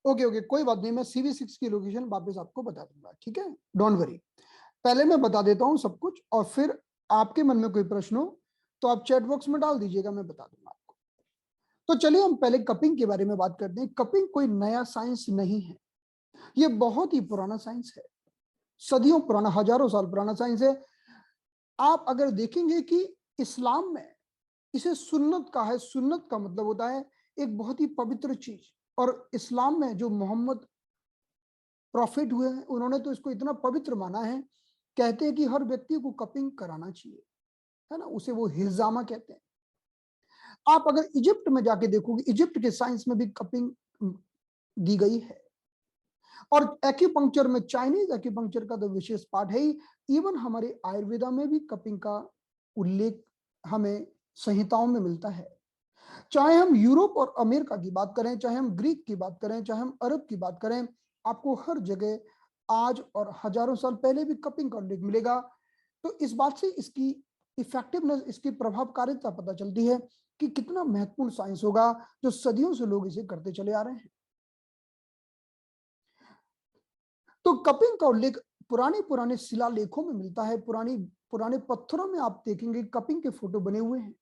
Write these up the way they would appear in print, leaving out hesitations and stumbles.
Okay okay, कोई बात नहीं, मैं CV6 की लोकेशन वापस आपको बता दूंगा, ठीक है, डोंट वरी। पहले मैं बता देता हूँ सब कुछ, और फिर आपके मन में कोई प्रश्न हो तो आप चैट बॉक्स में डाल दीजिएगा, मैं बता दूंगा आपको। तो चलिए हम पहले कपिंग के बारे में बात करते हैं। कपिंग कोई नया साइंस नहीं है, ये बहुत ही पुराना साइंस है, सदियों पुराना, हजारों साल पुराना साइंस है। आप अगर देखेंगे कि इस्लाम में इसे सुन्नत का है, सुन्नत का मतलब होता है एक बहुत ही पवित्र चीज। और इस्लाम में जो मोहम्मद प्रॉफिट हुए हैं, उन्होंने तो इसको इतना पवित्र माना है, कहते हैं कि हर व्यक्ति को कपिंग कराना चाहिए, है ना, उसे वो हिजामा कहते हैं। आप अगर इजिप्ट में जाके देखोगे, इजिप्ट के साइंस में भी कपिंग दी गई है। और एक्यूपंक्चर में, चाइनीज एक्यूपंक्चर का तो विशेष पार्ट है ही। इवन हमारे आयुर्वेदा में भी कपिंग का उल्लेख हमें संहिताओं में मिलता है। चाहे हम यूरोप और अमेरिका की बात करें, चाहे हम ग्रीक की बात करें, चाहे हम अरब की बात करें, आपको हर जगह आज और हजारों साल पहले भी कपिंग का उल्लेख मिलेगा। तो इस बात से इसकी इफेक्टिवनेस, इसकी प्रभावकारिता पता चलती है कि कितना महत्वपूर्ण साइंस होगा, जो सदियों से लोग इसे करते चले आ रहे हैं। तो कपिंग का उल्लेख पुराने पुराने शिलालेखों में मिलता है, पुराने पत्थरों में आप देखेंगे कपिंग के फोटो बने हुए हैं,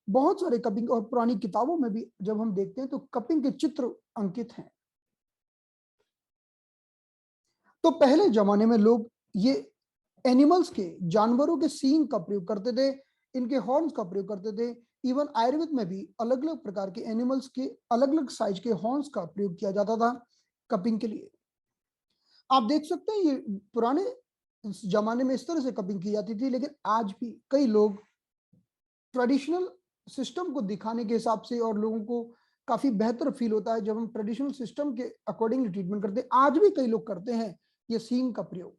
बहुत सारे कपिंग। और पुरानी किताबों में भी जब हम देखते हैं तो कपिंग के चित्र अंकित हैं। तो पहले जमाने में लोग ये एनिमल्स के, जानवरों के सींग का प्रयोग करते थे, इनके हॉर्न्स का प्रयोग करते थे। इवन आयुर्वेद में भी अलग अलग प्रकार के एनिमल्स के अलग अलग साइज के हॉर्न्स का प्रयोग किया जाता था कपिंग के लिए। आप देख सकते हैं ये पुराने जमाने में इस तरह से कपिंग की जाती थी, लेकिन आज भी कई लोग ट्रेडिशनल सिस्टम को दिखाने के हिसाब से, और लोगों को काफी बेहतर फील होता है जब हम ट्रेडिशनल सिस्टम के अकॉर्डिंग ट्रीटमेंट करते हैं, आज भी कई लोग करते हैं ये सींग का प्रयोग।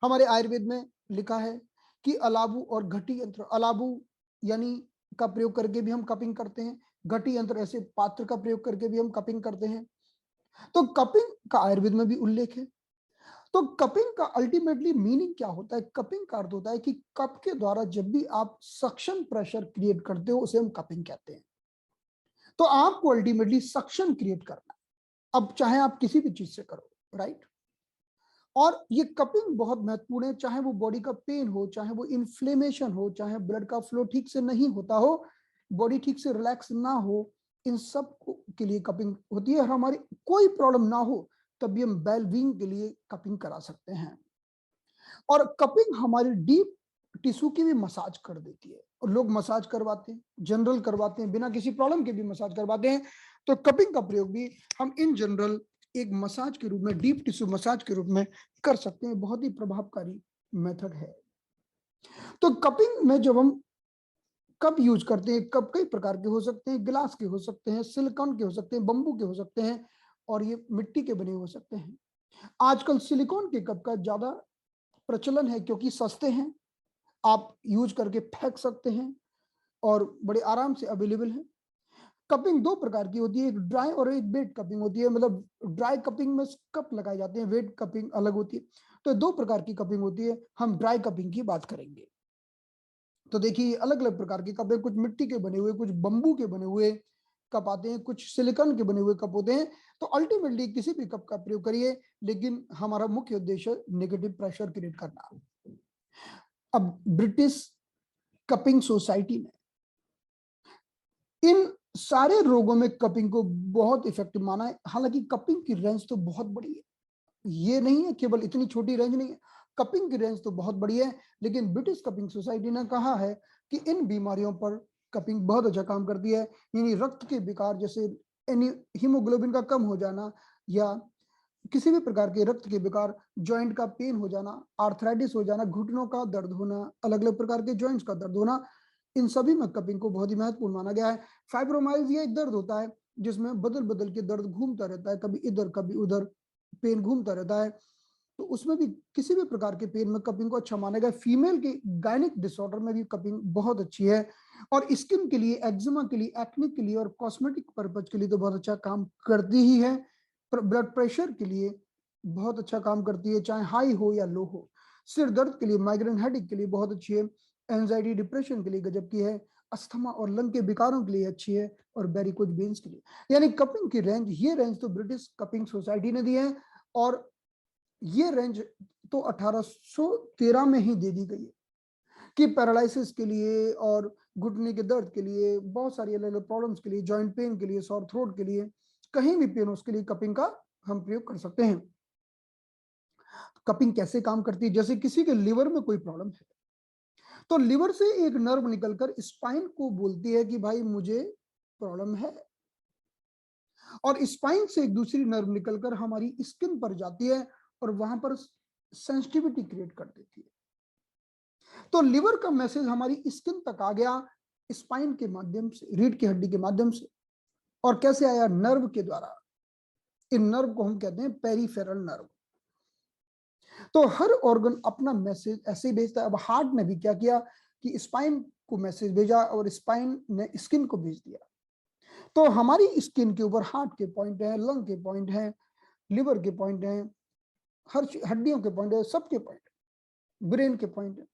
हमारे आयुर्वेद में लिखा है कि अलाबू और घटी यंत्र, अलाबू यानी का प्रयोग करके भी हम कपिंग करते हैं, घटी यंत्र ऐसे पात्र का प्रयोग करके भी हम कपिंग करते हैं। तो कपिंग का आयुर्वेद में भी उल्लेख है। तो कपिंग का अल्टीमेटली मीनिंग क्या होता है? कपिंग का अर्थ होता है कि कप के द्वारा जब भी आप सक्शन प्रेशर क्रिएट करते हो, उसे हम कपिंग कहते हैं। तो आपको अल्टीमेटली सक्शन क्रिएट करना है, अब चाहे आप किसी भी चीज से करो, राइट। और ये कपिंग बहुत महत्वपूर्ण है, चाहे वो बॉडी का पेन हो, चाहे वो इन्फ्लेमेशन हो, चाहे ब्लड का फ्लो ठीक से नहीं होता हो, बॉडी ठीक से रिलैक्स ना हो, इन सब के लिए कपिंग होती है। और हमारी कोई प्रॉब्लम ना हो तब भी हम वेलबींग के लिए कपिंग करा सकते हैं। और कपिंग हमारी डीप टिश्यू की भी मसाज कर देती है, और लोग मसाज करवाते हैं, जनरल करवाते हैं, बिना किसी प्रॉब्लम के भी मसाज करवाते हैं। तो कपिंग का प्रयोग भी हम इन जनरल एक मसाज के रूप में, डीप टिश्यू मसाज के रूप में कर सकते हैं। बहुत ही प्रभावकारी मेथड है। तो कपिंग में जब हम कप यूज करते हैं, कप कई प्रकार के हो सकते हैं, गिलास के हो सकते हैं, सिलिकॉन के हो सकते हैं, बंबू के हो सकते हैं, और ये मिट्टी के बने हो सकते हैं। आजकल सिलिकॉन के कप का ज्यादा प्रचलन है क्योंकि सस्ते हैं, आप यूज करके फेंक सकते हैं, और बड़े आराम से अवेलेबल है। कपिंग दो प्रकार की होती है, एक ड्राई और एक वेट कपिंग होती है। मतलब ड्राई कपिंग में कप लगाए जाते हैं, वेट कपिंग अलग होती है। तो दो प्रकार की कपिंग होती है। हम ड्राई कपिंग की बात करेंगे। तो देखिए अलग अलग प्रकार के कप है, कुछ मिट्टी के बने हुए, कुछ बंबू के बने हुए कप आते हैं, कुछ सिलिकॉन के बने हुए कप होते हैं। तो अल्टीमेटली किसी भी कप का प्रयोग करिए, लेकिन हमारा मुख्य उद्देश्य नेगेटिव प्रेशर क्रिएट करना। अब ब्रिटिश कपिंग सोसाइटी में इन सारे रोगों में कपिंग को बहुत इफेक्टिव माना है। हालांकि कपिंग की रेंज तो बहुत बड़ी है, ये नहीं है केवल इतनी छोटी रेंज नहीं है, कपिंग की रेंज तो बहुत बड़ी है। लेकिन ब्रिटिश कपिंग सोसाइटी ने कहा है कि इन बीमारियों पर कपिंग बहुत अच्छा काम करती है। यानी रक्त के विकार, जैसे हीमोग्लोबिन का कम हो जाना, या किसी भी प्रकार के रक्त के विकार, जॉइंट का पेन हो जाना, आर्थराइटिस हो जाना, घुटनों का दर्द होना, अलग अलग प्रकार के जॉइंट्स का दर्द होना, इन सभी में कपिंग को बहुत ही महत्वपूर्ण माना गया है। फाइब्रोमाइल्जिया एक दर्द होता है जिसमें बदल बदल के दर्द घूमता रहता है, कभी इधर कभी उधर पेन घूमता रहता है। तो उसमें भी किसी भी प्रकार के पेन में कपिंग को अच्छा माना गया। फीमेल के गायनिक डिसऑर्डर में भी कपिंग बहुत अच्छी है। और स्किन के लिए, एक्जिमा के लिए, एक्ने के लिए और कॉस्मेटिक पर्पज के लिए तो बहुत अच्छा काम करती ही है। ब्लड प्रेशर के लिए बहुत अच्छा काम करती है, चाहे हाई हो या लो हो। सिर दर्द के लिए, माइग्रेन हेडेक के लिए बहुत अच्छी है। एंजाइटी डिप्रेशन के लिए गजब की है। अस्थमा और लंग के विकारों के लिए अच्छी है, और वेरिकोज वेन्स के लिए। यानी कपिंग की रेंज, ये रेंज तो ब्रिटिश कपिंग सोसाइटी ने दी है, और ये रेंज तो 1813 में ही दे दी गई है कि पैरालिसिस के लिए और घुटने के दर्द के लिए, बहुत सारी अलग अलग प्रॉब्लम्स के लिए, जॉइंट पेन के लिए, सॉर थ्रोट के लिए, कहीं भी पेन हो उसके लिए कपिंग का हम प्रयोग कर सकते हैं। कपिंग कैसे काम करती है? जैसे किसी के लिवर में कोई प्रॉब्लम है, तो लिवर से एक नर्व निकलकर स्पाइन को बोलती है कि भाई मुझे प्रॉब्लम है, और स्पाइन से एक दूसरी नर्व निकलकर हमारी स्किन पर जाती है और वहां पर सेंसिटिविटी क्रिएट कर देती है। तो लिवर का मैसेज हमारी स्किन तक आ गया स्पाइन के माध्यम से, रीढ़ की हड्डी के माध्यम से। और कैसे आया? नर्व के द्वारा। इन नर्व को हम कहते हैं पेरिफेरल नर्व। तो हर ऑर्गन अपना मैसेज ऐसे ही भेजता है। अब हार्ट ने भी क्या किया कि स्पाइन को मैसेज भेजा और स्पाइन ने स्किन को भेज दिया। तो हमारी स्किन के ऊपर हार्ट के पॉइंट है, लंग के पॉइंट है, लिवर के पॉइंट है, हर हड्डियों के पॉइंट है, सबके पॉइंट, ब्रेन के पॉइंट है।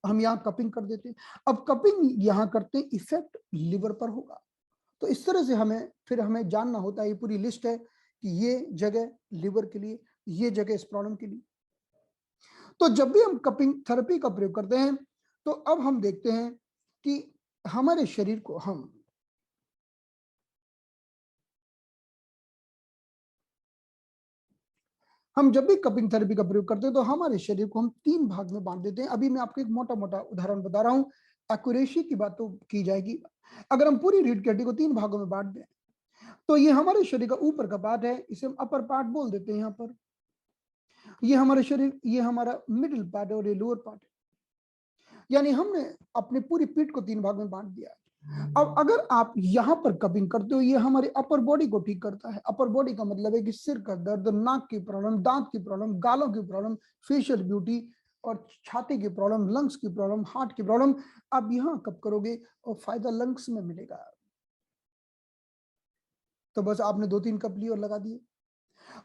हम यहाँ कपिंग कर देते हैं। अब कपिंग यहाँ करते हैं, इफेक्ट लिवर पर होगा। तो इस तरह से हमें जानना होता है, ये पूरी लिस्ट है कि ये जगह लिवर के लिए, ये जगह इस प्रॉब्लम के लिए। तो जब भी हम कपिंग थेरेपी का प्रयोग करते हैं, तो अब हम देखते हैं कि हमारे शरीर को हम जब भी कपिंग थेरेपी का प्रयोग करते हैं, तो हमारे शरीर को हम 3 भाग में बांट देते हैं। अभी मैं आपको एक मोटा मोटा उदाहरण बता रहा हूं, एक्यूरेसी की बात तो की जाएगी। अगर हम पूरी रीढ़ की हड्डी को 3 भागों में बांट दें, तो ये हमारे शरीर का ऊपर का पार्ट है, इसे हम अपर पार्ट बोल देते हैं। यहाँ पर ये हमारे शरीर, ये हमारा मिडिल पार्ट है, और ये लोअर पार्ट है। यानी हमने अपनी पूरी पीठ को 3 भाग में बांट दिया है। अब अगर आप यहां पर कपिंग करते हो, ये हमारे अपर बॉडी को ठीक करता है। अपर बॉडी का मतलब है कि सिर का दर्द, नाक की प्रॉब्लम, दांत की प्रॉब्लम, गालों की प्रॉब्लम, फेशियल ब्यूटी, और छाती की प्रॉब्लम, लंग्स की प्रॉब्लम, हार्ट की प्रॉब्लम। आप यहां कप करोगे और फायदा लंग्स में मिलेगा। तो बस आपने 2-3 कप लिए और लगा दिए।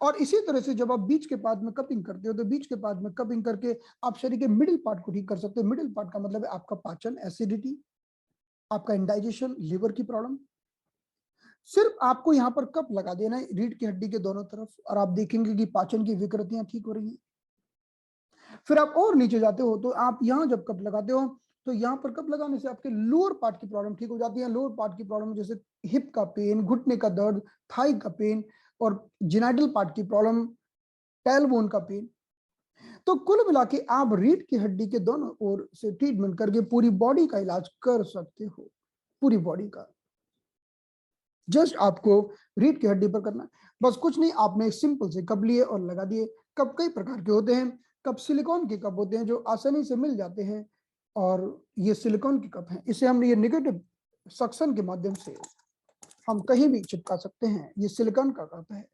और इसी तरह से जब आप बीच के पार्ट में कपिंग करते हो, तो बीच के पार्ट में कपिंग करके आप शरीर के मिडिल पार्ट को ठीक कर सकते हो। मिडिल पार्ट का मतलब है आपका पाचन, एसिडिटी, आपका इंडाइजेशन, लिवर की प्रॉब्लम। सिर्फ आपको यहाँ पर कप लगा देना है रीढ़ की हड्डी के दोनों तरफ, और आप देखेंगे कि पाचन की विकृतियां ठीक हो रही हैं। फिर आप और नीचे जाते हो, तो आप यहाँ जब कप लगाते हो, तो यहाँ पर कप लगाने से आपके लोअर पार्ट की प्रॉब्लम ठीक हो जाती है। लोअर पार्ट की प्रॉब्लम जैसे हिप का पेन, घुटने का दर्द, थाई का पेन, और जिनाइडल पार्ट की प्रॉब्लम, टेलबोन का पेन। तो कुल मिला के आप रीढ़ की हड्डी के दोनों ओर से ट्रीटमेंट करके पूरी बॉडी का इलाज कर सकते हो, पूरी बॉडी का। जस्ट आपको रीढ़ की हड्डी पर करना है, बस कुछ नहीं। आपने सिंपल से कप लिए और लगा दिए। कप कई प्रकार के होते हैं। कप सिलिकॉन के कप होते हैं जो आसानी से मिल जाते हैं, और ये सिलिकॉन के कप हैं। इसे हमने ये नेगेटिव सक्शन के माध्यम से हम कहीं भी चिपका सकते हैं। ये सिलिकॉन का कप है।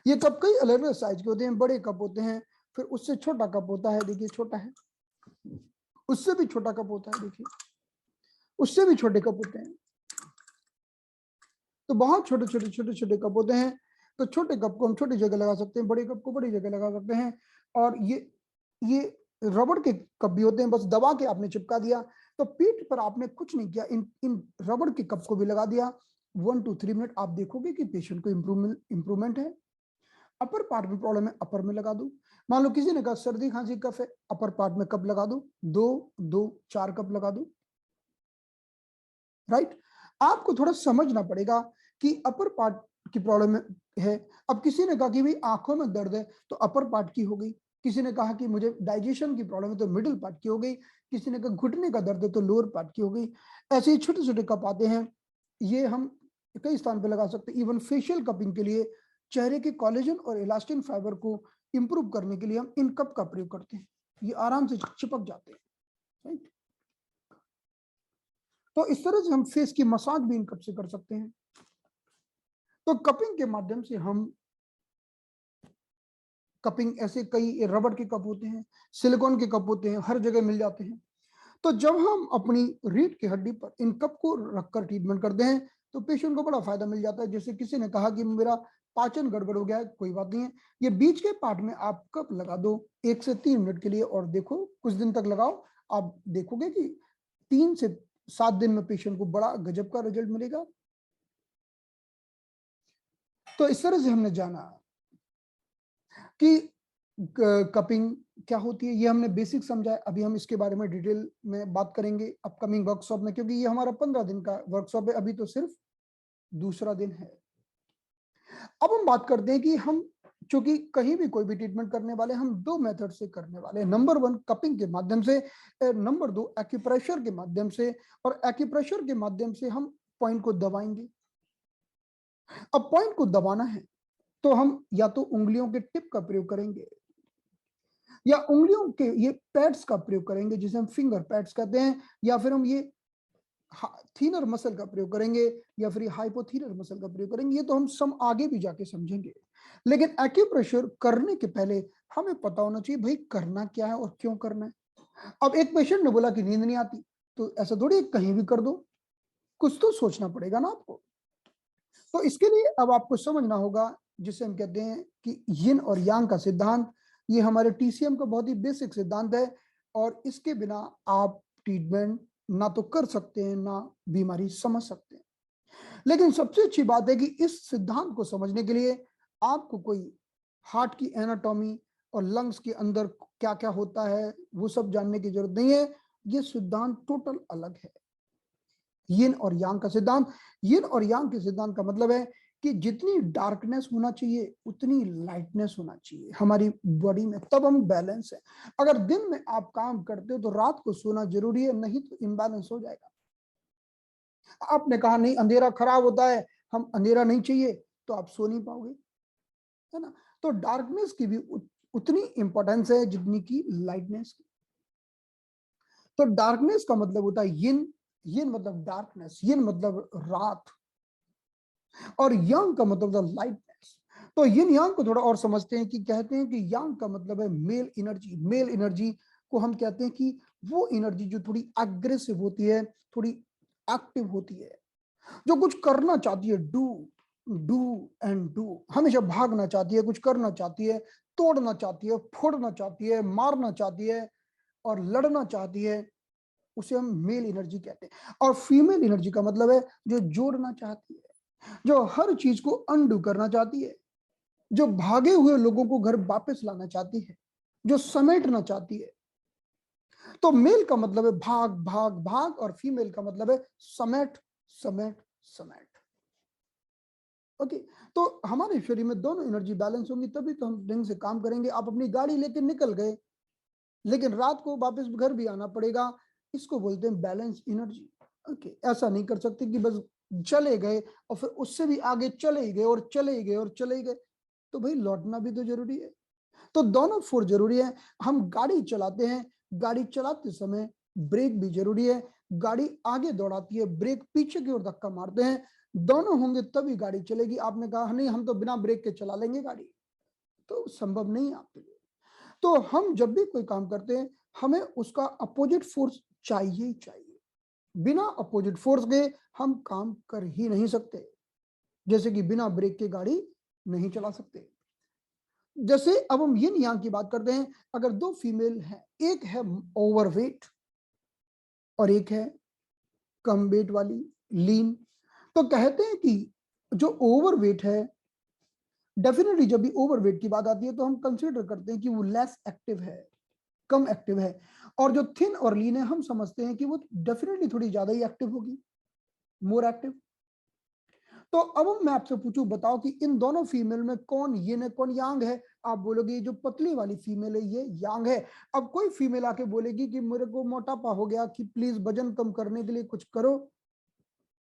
ये कप कई अलग अलग साइज के होते हैं। बड़े कप होते हैं, फिर उससे छोटा कप होता है, देखिए छोटा है, उससे भी छोटा कप होता है, देखिए उससे भी छोटे कप होते हैं। तो बहुत छोटे छोटे छोटे छोटे कप होते हैं। तो छोटे कप को हम छोटी जगह लगा सकते हैं, बड़े कप को बड़ी जगह लगा सकते हैं। और ये रबड़ के कप भी होते हैं, बस दबा के आपने चिपका दिया। तो पीठ पर आपने कुछ नहीं किया, इन इन रबड़ के कप को भी लगा दिया। 1 to 3 मिनट आप देखोगे कि पेशेंट को इंप्रूवमेंट है। अपर पार्ट में प्रॉब्लम है, अपर में लगा दो। मान लो किसी ने कहा सर्दी खांसी कफ है, अपर पार्ट में कप लगा दो, 4 कप लगा दो। राइट? आपको थोड़ा समझना पड़ेगा कि अपर पार्ट की प्रॉब्लम है। अब किसी ने कहा कि भाई आंखों में दर्द है, तो अपर पार्ट की हो गई। किसी ने कहा कि मुझे डाइजेशन की प्रॉब्लम है, तो मिडिल पार्ट की हो गई। किसी ने कहा घुटने का दर्द है, तो लोअर पार्ट की हो गई। ऐसे ही छोटे छोटे कप आते हैं, ये हम कई स्थान पे लगा सकते हैं। इवन फेशियल कपिंग के लिए चेहरे के कोलेजन और इलास्टिन फाइबर को इंप्रूव करने के लिए हम इन कप का प्रयोग करते हैं। ये आराम से चिपक जाते हैं। राइट? तो इस तरह से हम फेस की मसाज भी इन कप से कर सकते हैं। तो कपिंग के माध्यम से हम कपिंग, ऐसे कई रबड़ के कप होते हैं, सिलिकॉन के कप होते हैं, हर जगह मिल जाते हैं। तो जब हम अपनी रीढ़ की हड्डी पर इन कप को रखकर ट्रीटमेंट करते हैं, तो पेशेंट को बड़ा फायदा मिल जाता है। जैसे किसी ने कहा कि मेरा पाचन गड़बड़ हो गया है, कोई बात नहीं है, ये बीच के पार्ट में आप कप लगा दो 1 से 3 मिनट के लिए, और देखो कुछ दिन तक लगाओ। आप देखोगे कि 3 से 7 दिन में पेशेंट को बड़ा गजब का रिजल्ट मिलेगा। तो इस तरह से हमने जाना कि कपिंग क्या होती है, ये हमने बेसिक समझा है। अभी हम इसके बारे में डिटेल में बात करेंगे अपकमिंग वर्कशॉप में, क्योंकि ये हमारा 15 दिन का वर्कशॉप है, अभी तो सिर्फ दूसरा दिन है। अब हम बात करते हैं कि हम चूंकि कहीं भी कोई भी ट्रीटमेंट करने वाले हम दो मेथड से करने वाले हैं। नंबर 1 कपिंग के माध्यम से, नंबर 2 एक्यूप्रेशर के माध्यम से। और एक्यूप्रेशर के माध्यम से हम पॉइंट को दबाएंगे। अब पॉइंट को दबाना है तो हम या तो उंगलियों के टिप का प्रयोग करेंगे या उंगलियों के ये पैड्स का प्रयोग करेंगे जिसे हम फिंगर पैड्स कहते हैं, या फिर हम ये थीनर मसल का प्रयोग करेंगे या फिर हाइपोथीनर मसल का प्रयोग करेंगे। ये तो हम सम आगे भी जाके समझेंगे। लेकिन एक्यूप्रेशर करने के पहले हमें पता होना चाहिए भाई करना क्या है और क्यों करना है। अब एक पेशेंट ने बोला कि नींद नहीं आती, तो ऐसा थोड़ी कहीं भी कर दो, कुछ तो सोचना पड़ेगा ना आपको। तो इसके लिए अब आपको समझना होगा जिसे हम कहते हैं कि यिन और यांग का सिद्धांत। ये हमारे टीसीएम का बहुत ही बेसिक सिद्धांत है और इसके बिना आप ट्रीटमेंट ना तो कर सकते हैं ना बीमारी समझ सकते हैं। लेकिन सबसे अच्छी बात है कि इस सिद्धांत को समझने के लिए आपको कोई हार्ट की एनाटॉमी और लंग्स के अंदर क्या क्या होता है वो सब जानने की जरूरत नहीं है। ये सिद्धांत टोटल अलग है, यिन और यांग का सिद्धांत। यिन और यांग के सिद्धांत का मतलब है कि जितनी डार्कनेस होना चाहिए उतनी लाइटनेस होना चाहिए हमारी बॉडी में, तब हम बैलेंस है। अगर दिन में आप काम करते हो तो रात को सोना जरूरी है, नहीं तो इम्बैलेंस हो जाएगा। आपने कहा नहीं अंधेरा खराब होता है, हम अंधेरा नहीं चाहिए, तो आप सो नहीं पाओगे, है ना। तो डार्कनेस की भी उतनी इंपॉर्टेंस है जितनी की लाइटनेस की। तो डार्कनेस का मतलब होता है यिन, यिन मतलब डार्कनेस, यिन मतलब रात, और यांग का मतलब होता है लाइटनेस। तो यिन यांग को थोड़ा और समझते हैं कि कहते हैं कि यांग का मतलब है मेल एनर्जी। मेल एनर्जी को हम कहते हैं कि वो एनर्जी जो थोड़ी एग्रेसिव होती है, थोड़ी एक्टिव होती है, जो कुछ करना चाहती है, डू डू एंड डू, हमेशा भागना चाहती है, कुछ करना चाहती है, तोड़ना चाहती है, फोड़ना चाहती है, मारना चाहती है और लड़ना चाहती है, उसे हम मेल एनर्जी कहते हैं। और फीमेल एनर्जी का मतलब है जो जोड़ना चाहती है, जो हर चीज को अनडू करना चाहती है, जो भागे हुए लोगों को घर वापस लाना चाहती है, जो समेटना चाहती है। तो मेल का मतलब है भाग भाग भाग और फीमेल का मतलब है समेट समेट समेट। ओके, तो हमारे शरीर में दोनों एनर्जी बैलेंस होंगी तभी तो हम ढंग से काम करेंगे। आप अपनी गाड़ी लेकर निकल गए लेकिन रात को वापस घर भी आना पड़ेगा, इसको बोलते हैं बैलेंस एनर्जी। ओके, ऐसा नहीं कर सकते कि बस चले गए और फिर उससे भी आगे चले ही गए और चले ही गए और चले ही गए, तो भाई लौटना भी तो जरूरी है। तो दोनों फोर्स जरूरी है। हम गाड़ी चलाते हैं, गाड़ी चलाते समय ब्रेक भी जरूरी है। गाड़ी आगे दौड़ाती है, ब्रेक पीछे की ओर धक्का मारते हैं, दोनों होंगे तभी गाड़ी चलेगी। आपने कहा नहीं हम तो बिना ब्रेक के चला लेंगे गाड़ी, तो संभव नहीं आपके लिए। तो हम जब भी कोई काम करते हैं हमें उसका अपोजिट फोर्स चाहिए ही चाहिए। बिना अपोजिट फोर्स के हम काम कर ही नहीं सकते, जैसे कि बिना ब्रेक के गाड़ी नहीं चला सकते। जैसे अब हम यिन यांग की बात करते हैं, अगर दो फीमेल हैं, एक है ओवरवेट और एक है कम वेट वाली, लीन, तो कहते हैं कि जो ओवरवेट है, डेफिनेटली जब भी ओवरवेट की बात आती है तो हम कंसीडर करते हैं कि वो लेस एक्टिव है, कम एक्टिव है। और जो थिन और लीन है हम समझते हैं कि वो डेफिनेटली थोड़ी ज्यादा ही एक्टिव होगी, मोर एक्टिव। तो अब मैं आपसे पूछूं, बताओ कि इन दोनों फीमेल में कौन यिन है कौन यांग है। आप बोलोगे जो पतली वाली फीमेल है ये यांग है। अब कोई फीमेल आके बोलेगी कि मेरे को मोटापा हो गया, कि प्लीज वजन कम करने के लिए कुछ करो,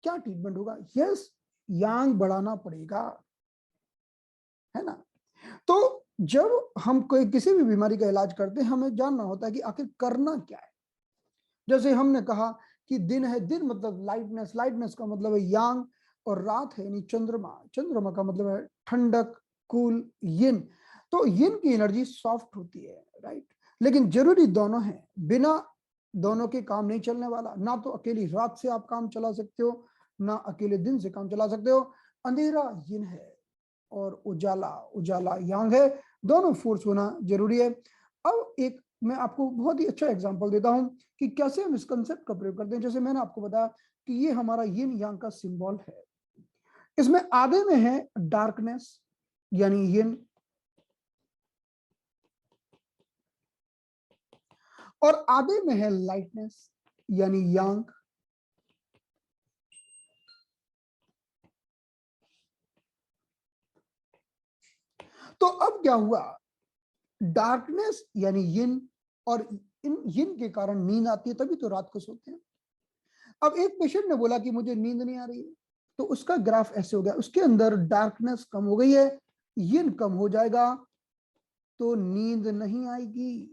क्या ट्रीटमेंट होगा? यस, यांग बढ़ाना पड़ेगा, है ना। तो जब हम कोई किसी भी बीमारी का इलाज करते हैं हमें जानना होता है कि आखिर करना क्या है। जैसे हमने कहा कि दिन है, दिन मतलब लाइटनेस, लाइटनेस का मतलब है यांग, और रात है यानी चंद्रमा, चंद्रमा का मतलब है ठंडक, कूल, यिन। तो यिन की एनर्जी सॉफ्ट होती है, राइट। लेकिन जरूरी दोनों है, बिना दोनों के काम नहीं चलने वाला। ना तो अकेली रात से आप काम चला सकते हो, ना अकेले दिन से काम चला सकते हो। अंधेरा यिन है और उजाला उजाला यांग है, दोनों फोर्स होना जरूरी है। अब एक मैं आपको बहुत ही अच्छा एग्जांपल देता हूं कि कैसे हम इस कंसेप्ट का प्रयोग करते हैं। जैसे मैंने आपको बताया कि ये हमारा यिन यांग का सिंबल है। इसमें आधे में है डार्कनेस यानी यिन, और आधे में है लाइटनेस यानी यांग। तो अब क्या हुआ, डार्कनेस यानी यिन, और इन यिन के कारण नींद आती है, तभी तो रात को सोते हैं। अब एक पेशेंट ने बोला कि मुझे नींद नहीं आ रही है, तो उसका ग्राफ ऐसे हो गया, उसके अंदर डार्कनेस कम हो गई है, यिन कम हो जाएगा, तो नींद नहीं आएगी।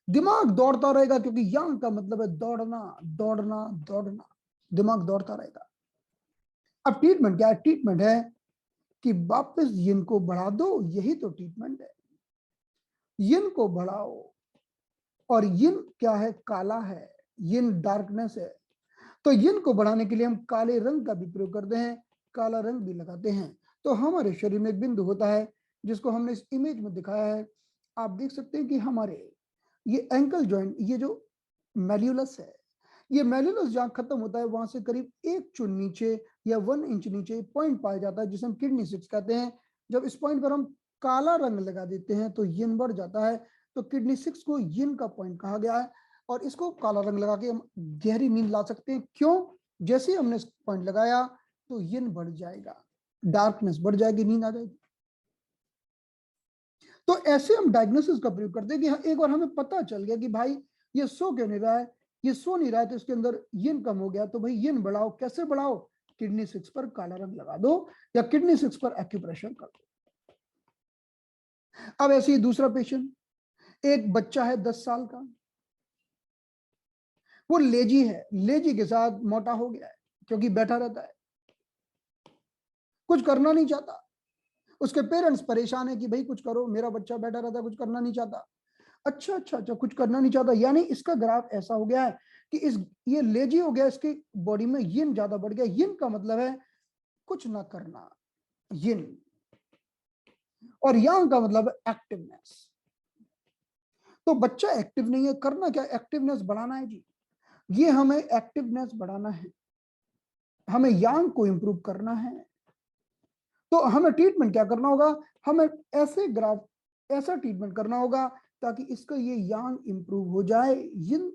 दिमाग दौड़ता रहेगा, क्योंकि यांग का मतलब है दौड़ना दौड़ना दौड़ना, दिमाग दौड़ता रहेगा। अब ट्रीटमेंट क्या है? ट्रीटमेंट है कि वापस यिन को बढ़ा दो, यही तो ट्रीटमेंट है। यिन को बढ़ाओ, और यिन क्या है? काला है, यिन डार्कनेस है। तो यिन को बढ़ाने के लिए हम काले रंग का भी प्रयोग करते हैं, काला रंग भी लगाते हैं। तो हमारे शरीर में एक बिंदु होता है जिसको हमने इस इमेज में दिखाया है। आप देख सकते हैं कि हमारे ये एंकल जॉइंट, ये जो मेल्यूलस है, ये मेल्यूलस जहां खत्म होता है वहां से करीब 1 चुन नीचे या 1 इंच नीचे पॉइंट पाया जाता है जिसे हम किडनी 6 कहते हैं। जब इस पॉइंट पर हम काला रंग लगा देते हैं तो यिन बढ़ जाता है। तो किडनी 6 को यिन का पॉइंट कहा गया है, और इसको काला रंग लगा के हम गहरी नींद ला सकते हैं। क्यों? जैसे ही हमने इस पॉइंट लगाया तो यिन बढ़ जाएगा, डार्कनेस बढ़ जाएगी, नींद आ जाएगी। तो ऐसे हम डायग्नोसिस का प्रयोग करते हैं कि एक बार हमें पता चल गया कि भाई ये सो क्यों नहीं रहा है, ये सो नहीं रहा है, तो इसके अंदर यिन कम हो गया, तो भाई यिन बढ़ाओ। कैसे बढ़ाओ? किडनी 6 पर काला रंग लगा दो या किडनी 6 पर एक्यूप्रेशर कर दो। अब ऐसे ही दूसरा पेशेंट, एक बच्चा है 10 साल का, वो लेजी है, लेजी के साथ मोटा हो गया है, क्योंकि बैठा रहता है, कुछ करना नहीं चाहता। उसके पेरेंट्स परेशान है कि भाई कुछ करो, मेरा बच्चा बैठा रहता है, कुछ करना नहीं चाहता। अच्छा अच्छा अच्छा, कुछ करना नहीं चाहता, यानी इसका ग्राफ ऐसा हो गया है कि ये लेजी हो गया, इसकी बॉडी में यिन ज्यादा बढ़ गया। यिन का मतलब है कुछ ना करना, यिन, और यांग का मतलब है एक्टिवनेस। तो बच्चा एक्टिव नहीं है, करना क्या? एक्टिवनेस बढ़ाना है जी। ये हमें एक्टिवनेस बढ़ाना है, हमें यांग को इंप्रूव करना है। तो हमें ट्रीटमेंट क्या करना होगा? हमें ऐसे ग्राफ, ऐसा ट्रीटमेंट करना होगा ताकि इसका ये यांग इंप्रूव हो जाए। यिन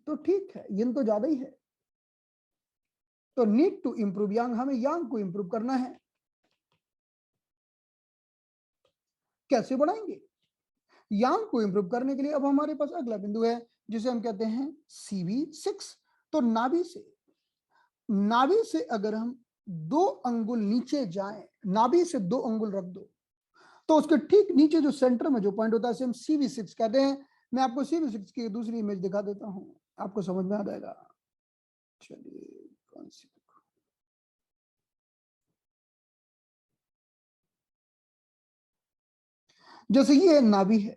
तो ठीक है, यिन तो ज्यादा ही है, तो नीड टू इंप्रूव यांग, हमें यांग को इंप्रूव करना है। कैसे बढ़ाएंगे यांग को इंप्रूव करने के लिए? अब हमारे पास अगला बिंदु है जिसे हम कहते हैं CV6। तो नाभि से अगर हम 2 अंगुल नीचे जाएं, नाभि से 2 अंगुल रख दो, तो उसके ठीक नीचे जो सेंटर में जो पॉइंट होता है उसे हम CV6 कहते हैं। मैं आपको CV6 की दूसरी इमेज दिखा देता हूं, आपको समझ में आ जाएगा। चलिए, कौन सी? जैसे ये नाभि है,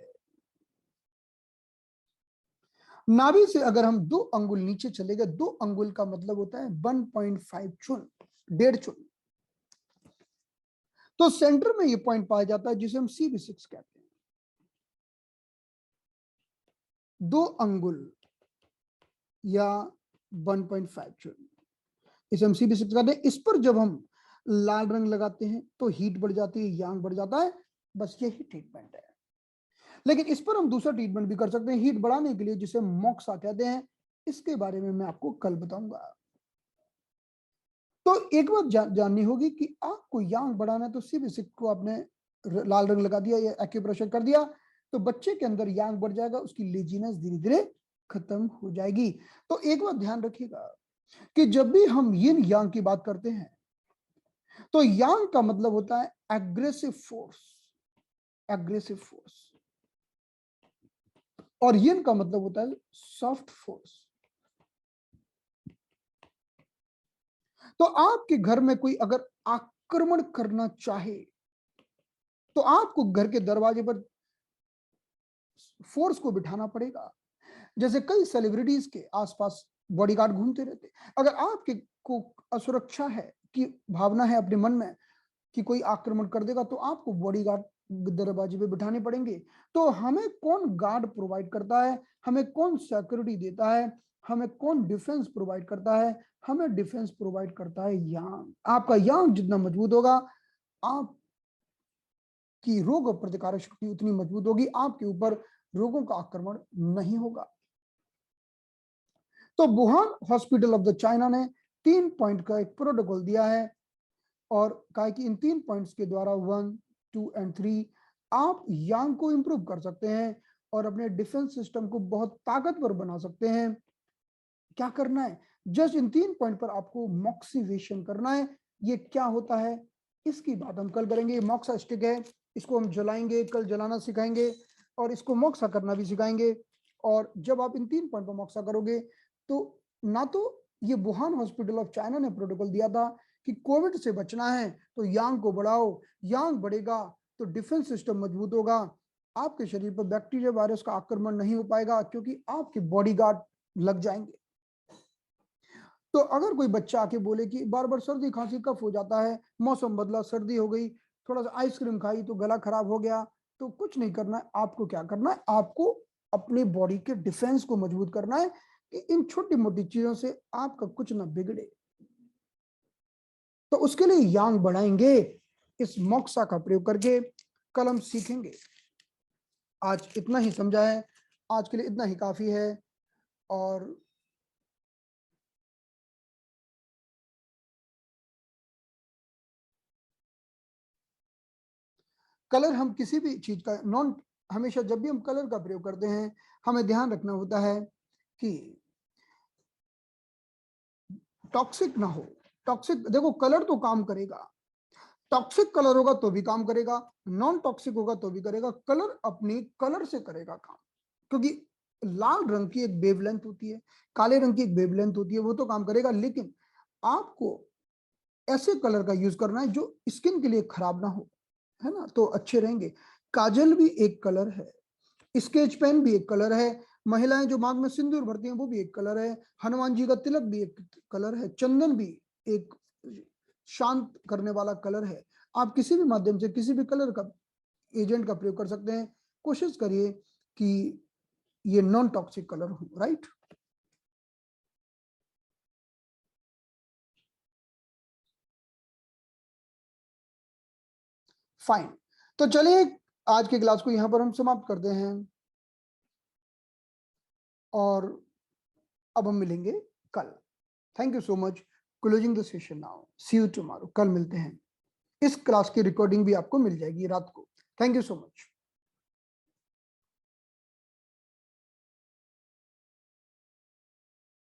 नाभि से अगर हम 2 अंगुल नीचे चले गए, 2 अंगुल का मतलब होता है 1.5 चुन, 1.5 चुन। तो सेंटर में ये पॉइंट पाया जाता है जिसे हम CV6 कहते हैं। 2 अंगुल या 1.5 चुन, इसे हम CV6 कहते हैं। इस पर जब हम लाल रंग लगाते हैं तो हीट बढ़ जाती है, यांग बढ़ जाता है। बस यही ट्रीटमेंट है। लेकिन इस पर हम दूसरा ट्रीटमेंट भी कर सकते हैं हीट बढ़ाने के लिए, जिसे मोक्सा कहते हैं। इसके बारे में मैं आपको कल बताऊंगा। तो एक बात जाननी होगी कि आपको यांग बढ़ाना है, तो CV6 को आपने लाल रंग लगा दिया या एक्यूप्रेशर कर दिया, तो बच्चे के अंदर यांग बढ़ जाएगा, उसकी लेजीनेस धीरे धीरे खत्म हो जाएगी। तो एक बात ध्यान रखिएगा कि जब भी हम यिन यांग की बात करते हैं, तो यांग का मतलब होता है एग्रेसिव फोर्स, एग्रेसिव फोर्स, और यिन का मतलब होता है सॉफ्ट फोर्स। तो आपके घर में कोई अगर आक्रमण करना चाहे, तो आपको घर के दरवाजे पर फोर्स को बिठाना पड़ेगा। जैसे कई सेलिब्रिटीज के आसपास बॉडीगार्ड घूमते रहते, अगर आपके को असुरक्षा है कि भावना है अपने मन में कि कोई आक्रमण कर देगा, तो आपको बॉडीगार्ड दरवाजे पे बिठाने पड़ेंगे। तो हमें कौन गार्ड प्रोवाइड करता है, हमें कौन सिक्योरिटी देता है, हमें कौन डिफेंस प्रोवाइड करता है? हमें डिफेंस प्रोवाइड करता है यांग। आपका यांग जितना मजबूत होगा, आपकी रोग प्रतिकारक शक्ति उतनी मजबूत होगी, आपके ऊपर रोगों का आक्रमण नहीं होगा। तो Wuhan hospital of the China ने 3 पॉइंट का एक प्रोटोकॉल दिया है और कहा कि इन 3 पॉइंट्स के द्वारा 1, 2 एंड 3 आप यांग को इंप्रूव कर सकते हैं और अपने डिफेंस सिस्टम को बहुत ताकतवर बना सकते हैं। क्या करना है? जस्ट इन 3 पॉइंट पर आपको मॉक्सिवेशन करना है। ये क्या होता है इसकी बात हम कल करेंगे। मॉक्सा स्टिक है, इसको हम जलाएंगे, कल जलाना सिखाएंगे और इसको मॉक्सा करना भी सिखाएंगे। और जब आप इन 3 पॉइंट पर मॉक्सा करोगे तो ना तो ये वुहान हॉस्पिटल ऑफ चाइना ने प्रोटोकॉल दिया था कि कोविड से बचना है तो यांग को बढ़ाओ, यांग बढ़ेगा तो डिफेंस सिस्टम मजबूत होगा, आपके शरीर पर बैक्टीरिया वायरस का आक्रमण नहीं हो पाएगा क्योंकि आपके बॉडीगार्ड लग जाएंगे। तो अगर कोई बच्चा आके बोले कि बार बार सर्दी खांसी कफ हो जाता है, मौसम बदला, सर्दी हो गई, थोड़ा सा आइसक्रीम खाई तो गला खराब हो गया, तो कुछ नहीं करना है। आपको क्या करना है? आपको अपनी बॉडी के डिफेंस को मजबूत करना है कि इन छोटी मोटी चीजों से आपका कुछ ना बिगड़े। तो उसके लिए यांग बढ़ाएंगे इस मोक्सा का प्रयोग करके। कल हम सीखेंगे। आज इतना ही समझा है, आज के लिए इतना ही काफी है। और कलर, हम किसी भी चीज का नॉन, हमेशा जब भी हम कलर का प्रयोग करते हैं हमें ध्यान रखना होता है कि टॉक्सिक ना हो। टॉक्सिक, देखो कलर तो काम करेगा, टॉक्सिक कलर होगा तो भी काम करेगा, नॉन टॉक्सिक होगा तो भी करेगा। कलर अपनी कलर से करेगा काम, क्योंकि लाल रंग की एक वेवलेंथ होती है, काले रंग की एक वेवलेंथ होती है, वो तो काम करेगा। लेकिन आपको ऐसे कलर का यूज करना है जो स्किन के लिए खराब ना हो, है ना, तो अच्छे रहेंगे। काजल भी एक कलर है, स्केच पेन भी एक कलर है, महिलाएं जो मांग में सिंदूर भरती हैं वो भी एक कलर है, हनुमान जी का तिलक भी एक कलर है, चंदन भी एक शांत करने वाला कलर है। आप किसी भी माध्यम से किसी भी कलर का एजेंट का प्रयोग कर सकते हैं। कोशिश करिए कि ये नॉन टॉक्सिक कलर हो, राइट। फाइन। तो चलिए आज के क्लास को यहां पर हम समाप्त करते हैं और अब हम मिलेंगे कल। Thank you so much. Closing the session now, see you tomorrow. कल मिलते हैं। इस क्लास की रिकॉर्डिंग भी आपको मिल जाएगी रात को। Thank you so much.